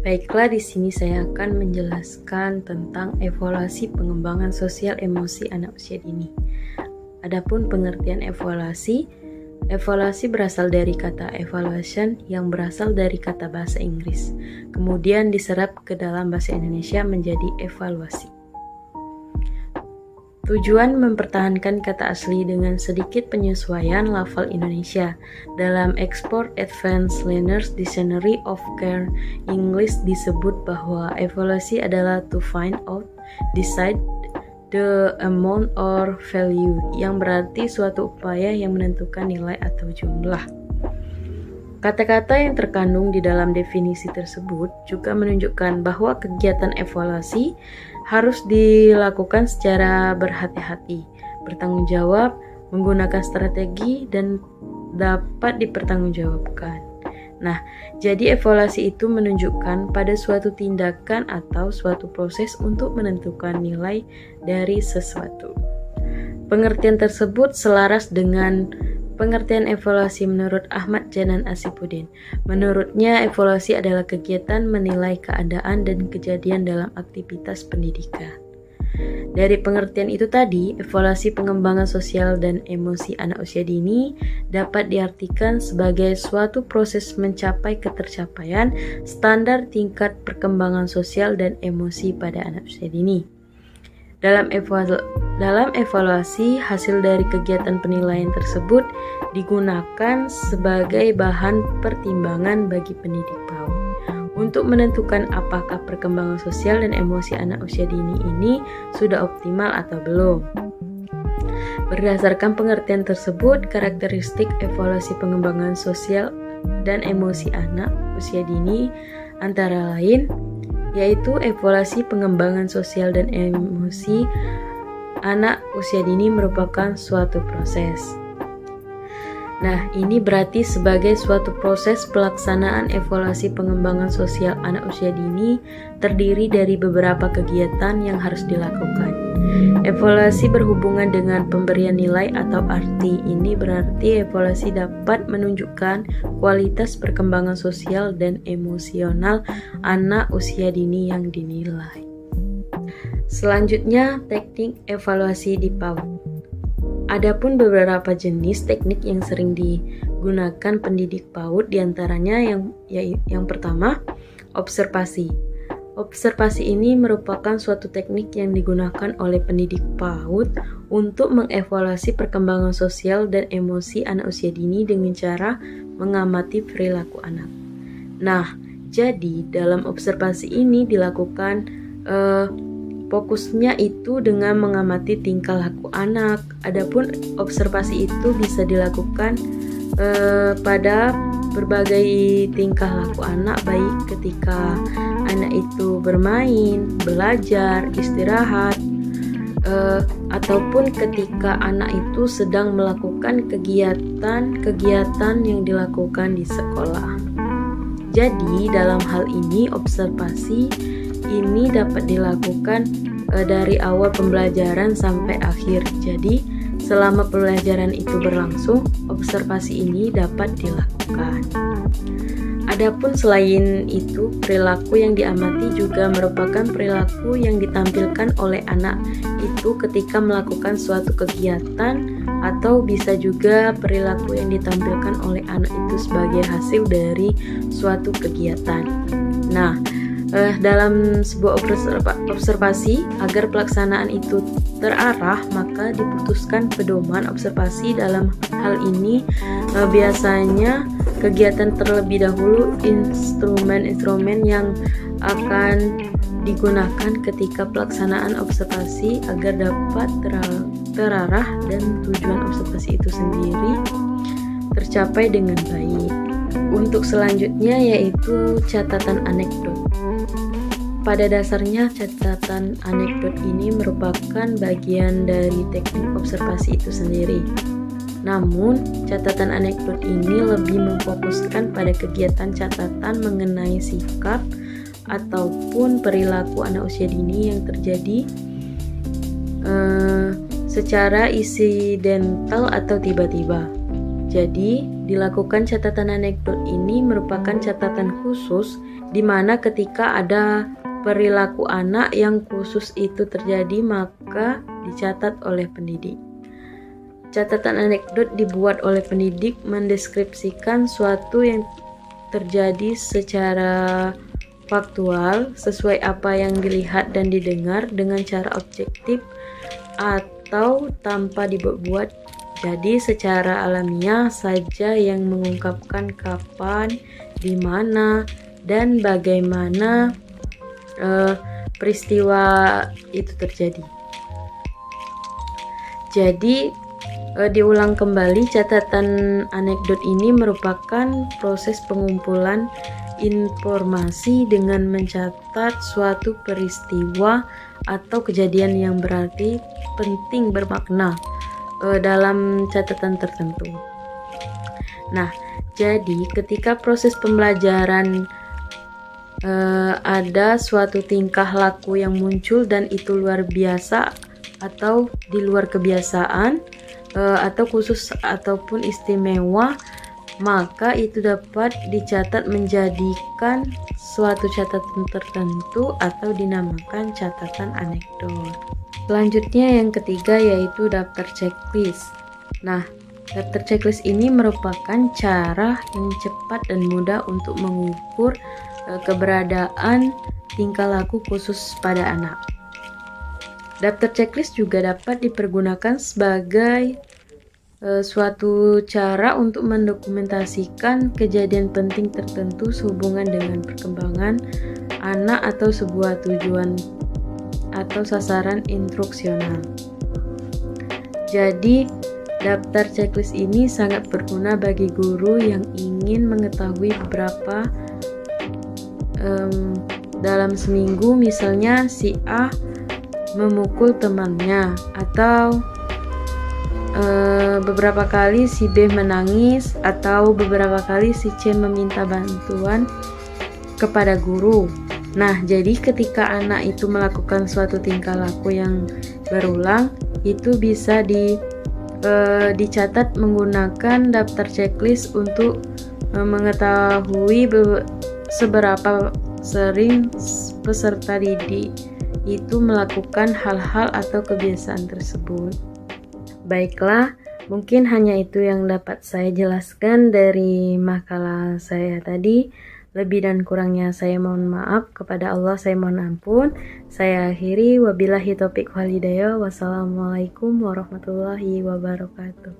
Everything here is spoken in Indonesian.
Baiklah, di sini saya akan menjelaskan tentang evaluasi pengembangan sosial emosi anak usia dini. Adapun pengertian evaluasi berasal dari kata evaluation yang berasal dari kata bahasa Inggris, kemudian diserap ke dalam bahasa Indonesia menjadi evaluasi. Tujuan mempertahankan kata asli dengan sedikit penyesuaian lafal Indonesia. Dalam Oxford Advanced Learners Dictionary of Care English disebut bahwa evaluasi adalah to find out, decide the amount or value, yang berarti suatu upaya yang menentukan nilai atau jumlah. Kata-kata yang terkandung di dalam definisi tersebut juga menunjukkan bahwa kegiatan evaluasi harus dilakukan secara berhati-hati, bertanggung jawab, menggunakan strategi, dan dapat dipertanggungjawabkan. Nah, jadi evaluasi itu menunjukkan pada suatu tindakan atau suatu proses untuk menentukan nilai dari sesuatu. Pengertian tersebut selaras dengan pengertian evaluasi menurut Ahmad Janan Asipuddin. Menurutnya, evaluasi adalah kegiatan menilai keadaan dan kejadian dalam aktivitas pendidikan. Dari pengertian itu tadi, evaluasi pengembangan sosial dan emosi anak usia dini dapat diartikan sebagai suatu proses mencapai ketercapaian standar tingkat perkembangan sosial dan emosi pada anak usia dini. Dalam evaluasi, hasil dari kegiatan penilaian tersebut digunakan sebagai bahan pertimbangan bagi pendidik PAUD untuk menentukan apakah perkembangan sosial dan emosi anak usia dini ini sudah optimal atau belum. Berdasarkan pengertian tersebut, karakteristik evaluasi pengembangan sosial dan emosi anak usia dini antara lain yaitu evaluasi pengembangan sosial dan emosi anak usia dini merupakan suatu proses. Nah, ini berarti sebagai suatu proses pelaksanaan evaluasi pengembangan sosial anak usia dini terdiri dari beberapa kegiatan yang harus dilakukan. Evaluasi berhubungan dengan pemberian nilai atau arti. Ini berarti evaluasi dapat menunjukkan kualitas perkembangan sosial dan emosional anak usia dini yang dinilai. Selanjutnya, teknik evaluasi di PAUD. Adapun beberapa jenis teknik yang sering digunakan pendidik PAUD, diantaranya yang pertama, observasi. Observasi ini merupakan suatu teknik yang digunakan oleh pendidik PAUD untuk mengevaluasi perkembangan sosial dan emosi anak usia dini dengan cara mengamati perilaku anak. Nah, jadi dalam observasi ini dilakukan fokusnya itu dengan mengamati tingkah laku anak. Adapun observasi itu bisa dilakukan pada berbagai tingkah laku anak, baik ketika anak itu bermain, belajar, istirahat, ataupun ketika anak itu sedang melakukan kegiatan yang dilakukan di sekolah. Jadi dalam hal ini observasi ini dapat dilakukan dari awal pembelajaran sampai akhir. Jadi selama pembelajaran itu berlangsung, observasi ini dapat dilakukan. Adapun selain itu, perilaku yang diamati juga merupakan perilaku yang ditampilkan oleh anak itu ketika melakukan suatu kegiatan, atau bisa juga perilaku yang ditampilkan oleh anak itu sebagai hasil dari suatu kegiatan. Nah, dalam sebuah observasi, agar pelaksanaan itu terarah, maka diputuskan pedoman observasi. Dalam hal ini biasanya kegiatan terlebih dahulu, instrumen-instrumen yang akan digunakan ketika pelaksanaan observasi agar dapat terarah dan tujuan observasi itu sendiri tercapai dengan baik. Untuk selanjutnya yaitu catatan anekdot. Pada dasarnya, catatan anekdot ini merupakan bagian dari teknik observasi itu sendiri. Namun, catatan anekdot ini lebih memfokuskan pada kegiatan catatan mengenai sikap ataupun perilaku anak usia dini yang terjadi secara insidental atau tiba-tiba. Jadi, dilakukan catatan anekdot ini merupakan catatan khusus di mana ketika ada perilaku anak yang khusus itu terjadi, maka dicatat oleh pendidik. Catatan anekdot dibuat oleh pendidik mendeskripsikan suatu yang terjadi secara faktual sesuai apa yang dilihat dan didengar dengan cara objektif atau tanpa dibuat. Jadi secara alamiah saja yang mengungkapkan kapan, di mana, dan bagaimana peristiwa itu terjadi. Jadi diulang kembali, catatan anekdot ini merupakan proses pengumpulan informasi dengan mencatat suatu peristiwa atau kejadian yang berarti penting bermakna dalam catatan tertentu. Nah, jadi ketika proses pembelajaran ada suatu tingkah laku yang muncul dan itu luar biasa atau di luar kebiasaan atau khusus ataupun istimewa, maka itu dapat dicatat menjadikan suatu catatan tertentu atau dinamakan catatan anekdot. Selanjutnya yang ketiga yaitu daftar checklist. Nah, daftar checklist ini merupakan cara yang cepat dan mudah untuk mengukur keberadaan tingkah laku khusus pada anak. Daftar checklist juga dapat dipergunakan sebagai suatu cara untuk mendokumentasikan kejadian penting tertentu sehubungan dengan perkembangan anak atau sebuah tujuan atau sasaran instruksional. Jadi, daftar checklist ini sangat berguna bagi guru yang ingin mengetahui beberapa dalam seminggu, misalnya si A memukul temannya, atau beberapa kali si B menangis, atau beberapa kali si C meminta bantuan kepada guru. Nah, jadi ketika anak itu melakukan suatu tingkah laku yang berulang, itu bisa dicatat menggunakan daftar checklist untuk mengetahui seberapa sering peserta didik itu melakukan hal-hal atau kebiasaan tersebut. Baiklah, mungkin hanya itu yang dapat saya jelaskan dari makalah saya tadi. Lebih dan kurangnya saya mohon maaf, kepada Allah saya mohon ampun. Saya akhiri, wabillahi taufiq wal hidayah. Wassalamualaikum warahmatullahi wabarakatuh.